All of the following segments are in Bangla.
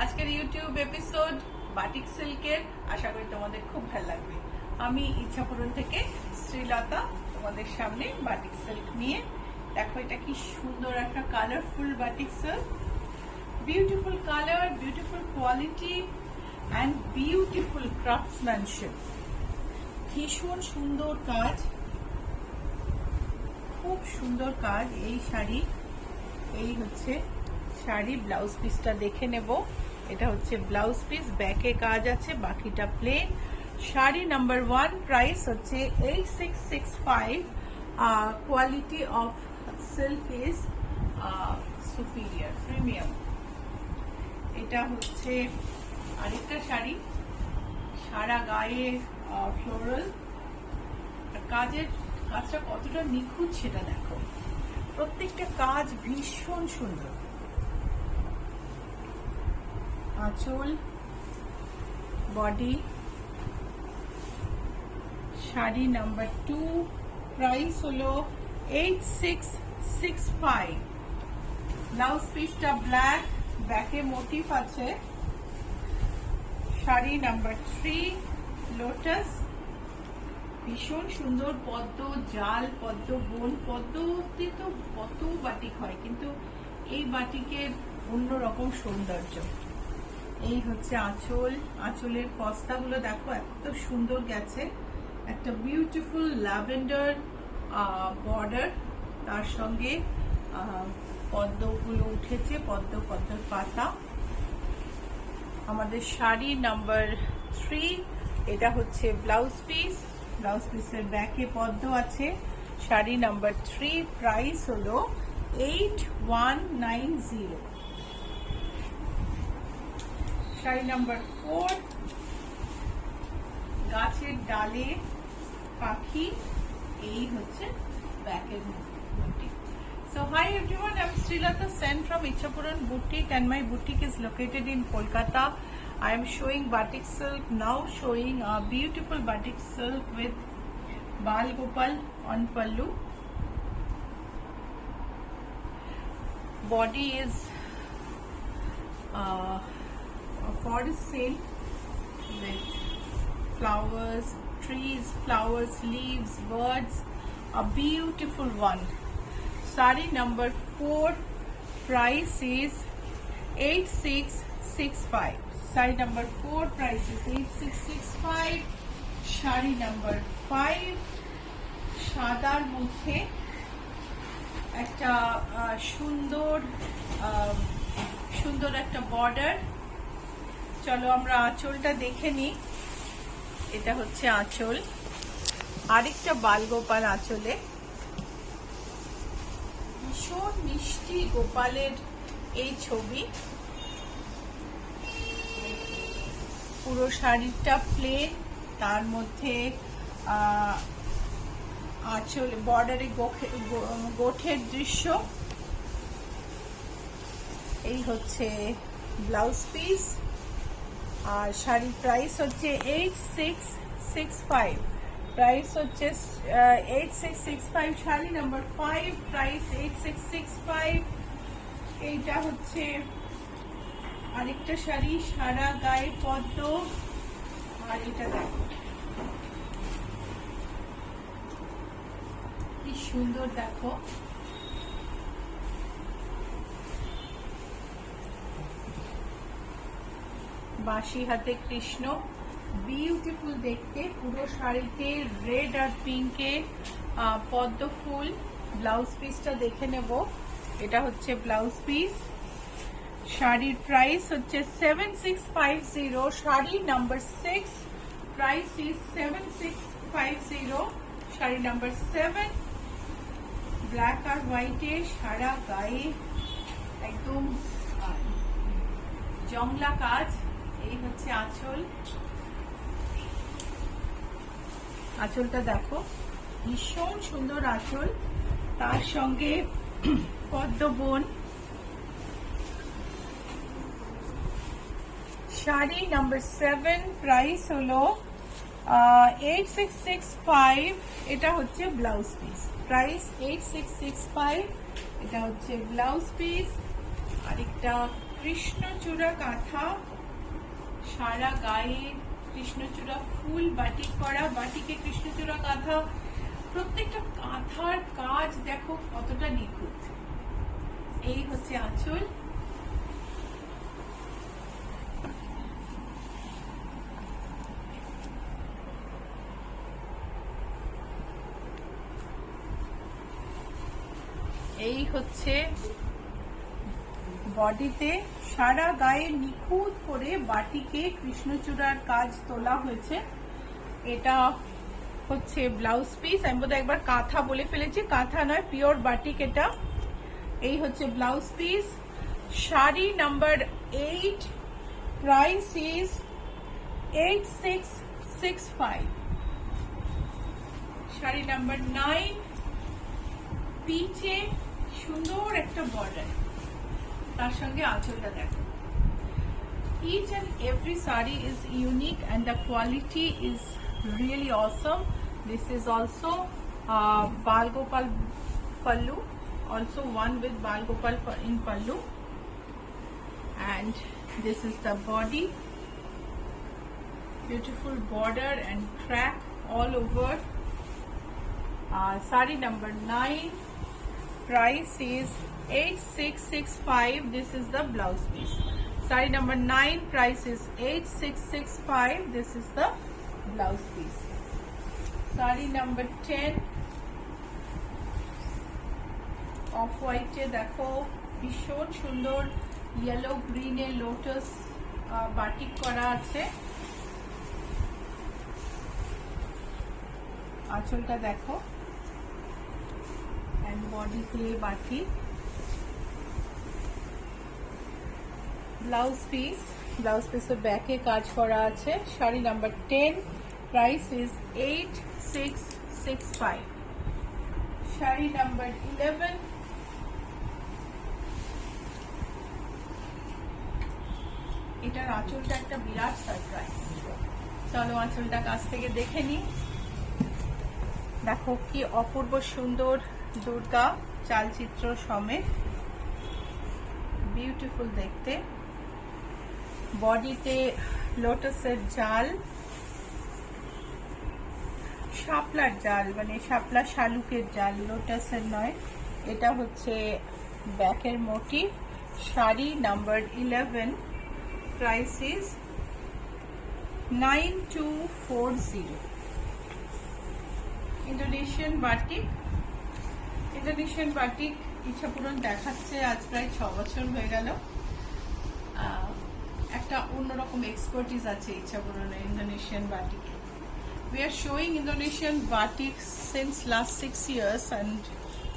আজকের ইউটিউব এপিসোড বাটিক সিল্কের, আশা করি তোমাদের খুব ভালো লাগবে। আমি ইচ্ছাপুরন থেকে শ্রীলতা তোমাদের সামনে বাটিক সিল্ক নিয়ে। দেখো এটা কি সুন্দর একটা colourful batik silk, beautiful colour, beautiful quality and beautiful craftsmanship. ভীষণ সুন্দর কাজ, খুব সুন্দর কাজ। এই শাড়ি, এই হচ্ছে শাড়ি। ব্লাউজ পিসটা দেখে নেব। এটা হচ্ছে ব্লাউজ পিস, ব্যাকে কাজ আছে, বাকিটা প্লেন। শাড়ি নাম্বার 1, প্রাইস হচ্ছে 8665। Quality of silk is superior, premium. এটা হচ্ছে আরেকটা শাড়ি, সারা গায়ে ফ্লোরাল। কাজটা কতটা নিখুঁত সেটা দেখো, প্রত্যেকটা কাজ ভীষণ সুন্দর। আঁচল, বডি। শাড়ি নাম্বার 2, প্রাইস হলো 8665। ব্লাউজ পিসটা ব্ল্যাক, ব্যাকে মোটিভ আছে। Sari number 3, lotus. ভীষণ সুন্দর পদ্ম, জাল পদ্ম, বন পদ্মতে তো কত বাটিক হয়, কিন্তু এই বাটিকের অন্যরকম সৌন্দর্য। এই হচ্ছে আঁচল, আঁচলের পস্তাগুলো দেখো এত সুন্দর গেছে। একটা বিউটিফুল ল্যাভেন্ডার বর্ডার, তার সঙ্গে পদ্মগুলো উঠেছে, পদ্মের পাতা। আমাদের শাড়ি নাম্বার 3, এটা হচ্ছে ব্লাউজ পিস। ব্লাউজ পিসের ব্যাকে পদ্ম আছে। শাড়ি নাম্বার 3, প্রাইস হলো 8190। শাড়ি নাম্বার 4, গাছের ডালে পাখি। এই হচ্ছে ব্যাকের motive. So hi everyone, I'm Srilata Sen from Ichapuran Boutique and my boutique is located in Kolkata. I am showing batik silk, now showing a beautiful batik silk with Bal Gopal on pallu. Body is a forest silk with flowers, trees, flowers, leaves, birds, a beautiful one. Sari number 4, price is 8665. Sari number 4, price is 8665. Shari number 5, সাদার মধ্যে একটা সুন্দর একটা বর্ডার। চলো আমরা আঁচলটা দেখে নিই। এটা হচ্ছে আঁচল, আরেকটা বালগোপাল আঁচলে। ভীষণ মিষ্টি গোপালের এই ছবি। পুরো শাড়িটা প্লেন, তার মধ্যে আঁচল বর্ডারে গোঠের দৃশ্য। এই হচ্ছে ব্লাউজ পিস। আর শাড়ির প্রাইস হচ্ছে 8665। প্রাইস হচ্ছে 8665। Sari number 5, price 8665। এইটা হচ্ছে আরেকটা শাড়ি, সারা গায়ে পদ্ম। আর এটা দেখো কি সুন্দর, দেখো বাঁশি হাতে কৃষ্ণ, বিউটিফুল দেখতে। পুরো শাড়িতে রেড আর পিঙ্কে পদ্ম ফুল। ব্লাউজ পিসটা দেখে নেব। এটা হচ্ছে ব্লাউজ পিস। শাড়ির প্রাইস হচ্ছে 7650। Sari number 6, price is 7650। Sari number 7, black আর হোয়াইটে, সারা গায়ে একদম জংলা কাজ। এই হচ্ছে আঁচল, আঁচলটা দেখো ভীষণ সুন্দর আঁচল, তার সঙ্গে পদ্মবন। শাড়ি নাম্বার 7, প্রাইস হলো 8665। এটা হচ্ছে ব্লাউজ পিস, প্রাইস 8665। এটা হচ্ছে ব্লাউজ পিস। আরেকটা কৃষ্ণচূড়া কাঁথা, সারা গায়ে কৃষ্ণচূড়া ফুল বাটিক করা, বাটিকে কৃষ্ণচূড়া কাঁথা। প্রত্যেকটা কাঁথার কাজ দেখো কতটা নিখুঁত। এই হচ্ছে আঁচল। এই হচ্ছে বডিতে সারা গায়ে নিখুঁত করে বাটিকে কৃষ্ণচূড়ার কাজ তোলা হয়েছে। এটা হচ্ছে ব্লাউজ পিস। আমি বোধহয় একবার কাঁথা বলে ফেলেছি, কাঁথা নয়, পিওর বাটিক এটা। এই হচ্ছে blouse piece. Sari number 8, price is 8665। Sari number 9, পিচে সুন্দর একটা বর্ডার, তার সঙ্গে আঁচলটা দেখো। Each and every saree is unique and the quality is really awesome. This is also Bal Gopal pallu, also one with Bal Gopal in pallu, and this is the body. Beautiful border and crack all over. Saree number 9, price is 8665. This is the blouse piece. Saree number 9, price is 8665. This is the blouse piece. Saree number 10, off white e dekho bishon sundor yellow green e lotus batik kora ache। আঁচলটা দেখো, and body te batik। Blouse piece, blouse পিসের ব্যাকে কাজ করা আছে। Sari number 10, price is 8665। Sari number 11, এটার আঁচলটা একটা বিরাট সারপ্রাইজ। চলো আঁচলটা কাছ থেকে দেখে নিই। দেখো কি অপূর্ব সুন্দর দুর্গা চালচিত্র সমেত, বিউটিফুল দেখতে। বডিতে লোটাসের জাল, শাপলার জাল, মানে শাপলা শালুকের জাল, লোটাসের নয়। এটা হচ্ছে ব্যাকের motif. Sari number 11, price is 9240। Indonesian batik. Indonesian batik ইচ্ছাপূরণ দেখাচ্ছে আজ প্রায় 6 বছর হয়ে গেল। একটা অন্যরকম এক্সপার্টিস আছে ইচ্ছাপূরণে Indonesian বাটিকে। We are showing Indonesian batik since last 6 years and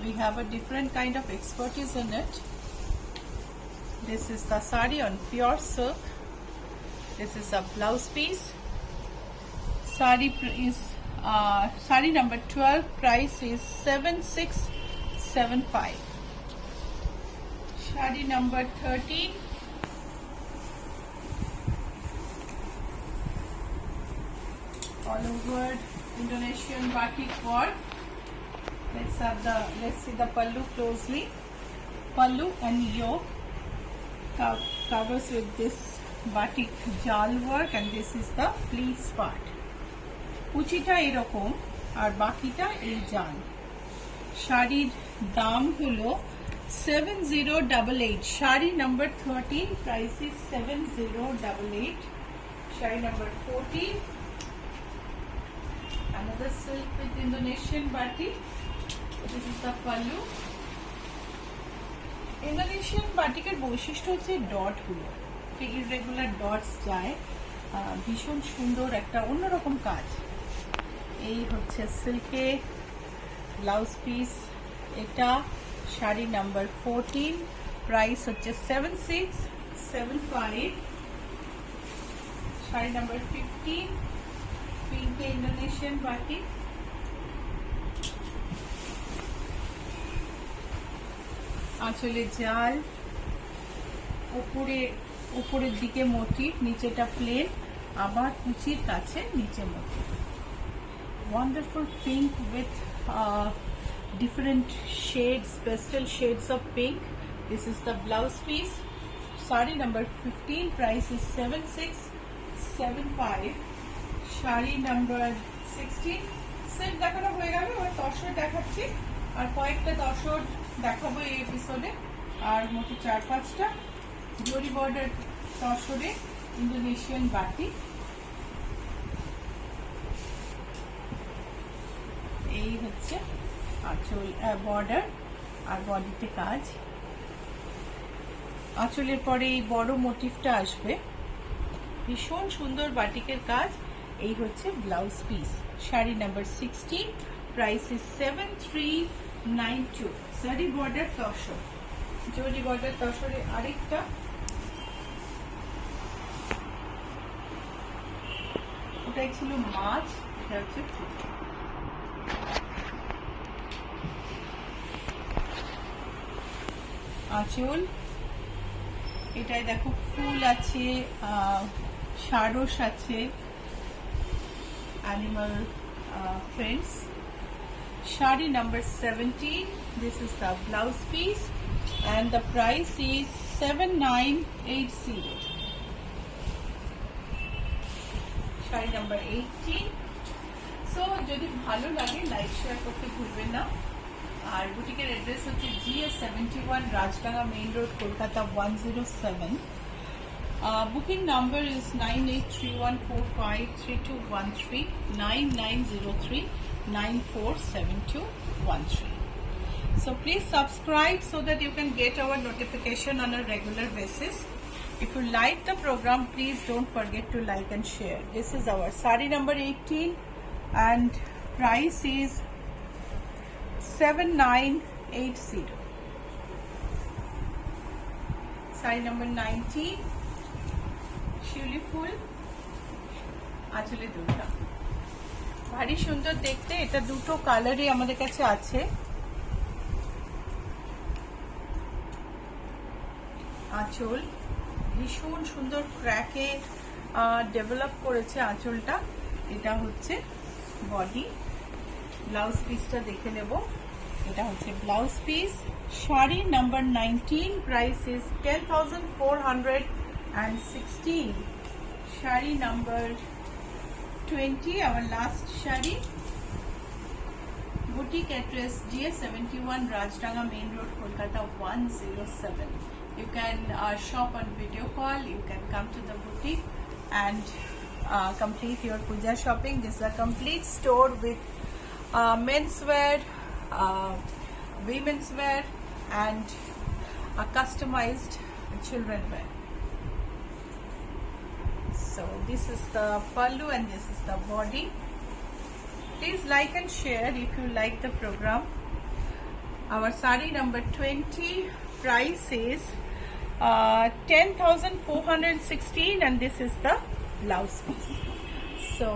we have a different kind of expertise in it. This is the sari on pure silk. This is a blouse piece. Sari is sari number 12, price is 7675. Sari number 13, all over Indonesian batik work. Let's see the pallu closely. Pallu and yoke covers with this batik jal work, and this is the fleece part. কুচিটা এরকম আর বাকিটা এই জাল। শাড়ির দাম হলো 7088। Sari number 13, price is 7088। Sari number 14, another silk with Indonesian batik. This is the pallu. Indonesian বাটিকের বৈশিষ্ট্য হচ্ছে ডট গুলো, ইররেগুলার ডটস যায়, ভীষণ সুন্দর একটা অন্যরকম কাজ। এই হচ্ছে সিল্কে ব্লাউজ পিস। এটা শাড়ি নাম্বার 14, প্রাইস হচ্ছে 7675। Sari number 15, pink Indonesian batik. আঁচলে জাল, উপরের দিকে মোটিভ, নিচেটা প্লেন, আবার কুচির কাছে নিচে motive. Wonderful pink with different shades, pastel shades of pink. This is the blouse piece. Sari number 15, price is 7675. Shari number 16. Set দেখানো হয়ে গেল, এবার তসর দেখাচ্ছি। আর কয়েকটা তসর দেখাবো এই এপিসোডে। আর মোট 4-5টা জরি বর্ডার তসরে ইন্দোনেশিয়ান বাটি। এই হচ্ছে আঁচল, বর্ডার আর বডিতে কাজ। আঁচলের পরে এই বড় মোটিভটা আসবে, ভীষণ সুন্দর বাটিকের কাজ। এই হচ্ছে blouse piece. Sari number 16, price is 7392। জরি বর্ডার তসর, জরি বর্ডার তসরে আরেকটা। ওটাই ছিল মাছ, এটা হচ্ছে ফুল। আঁচল, এটাই দেখো ফুল আছে, সারস আছে, animal prints. Shari number 17, this is the blouse piece and the price is 7980. Shari number 18. So যদি ভালো লাগে লাইক শেয়ার করতে ভুলবেন না। আর বুটিকের অ্যাড্রেস হচ্ছে GS71, Rajdanga main road, Kolkata 107। Booking number is 9831453213, 9903947213. So please subscribe so that you can get our notification on a regular basis. If you like the program, please don't forget to like and share. This is our sari number 18 and price is 7980. Sari number 19, শিউলি ফুল, আঁচলে দুলটা, ভারী সুন্দর দেখতে। এটা দুটো কালারই আমাদের কাছে আছে। আঁচল ভীষণ সুন্দর ক্র্যাকে ডেভেলপ করেছে আঁচলটা। এটা হচ্ছে বডি। ব্লাউজ পিসটা দেখে নেব। এটা হচ্ছে blouse piece. Sari number 19, price is 10,416. Shari number 20, our last shari. Boutique address GS71, Rajdanga Main Road, Kolkata 107. You can shop on video call. You can come to the boutique and complete your puja shopping. This is a complete store with menswear, women's wear, and a customized children wear. So this is the pallu and this is the body. Please like and share if you like the program. Our sari number 20, price is 10,416 and this is the blouse piece. So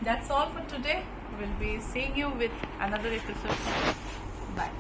that's all for today. We'll be seeing you with another episode. Bye.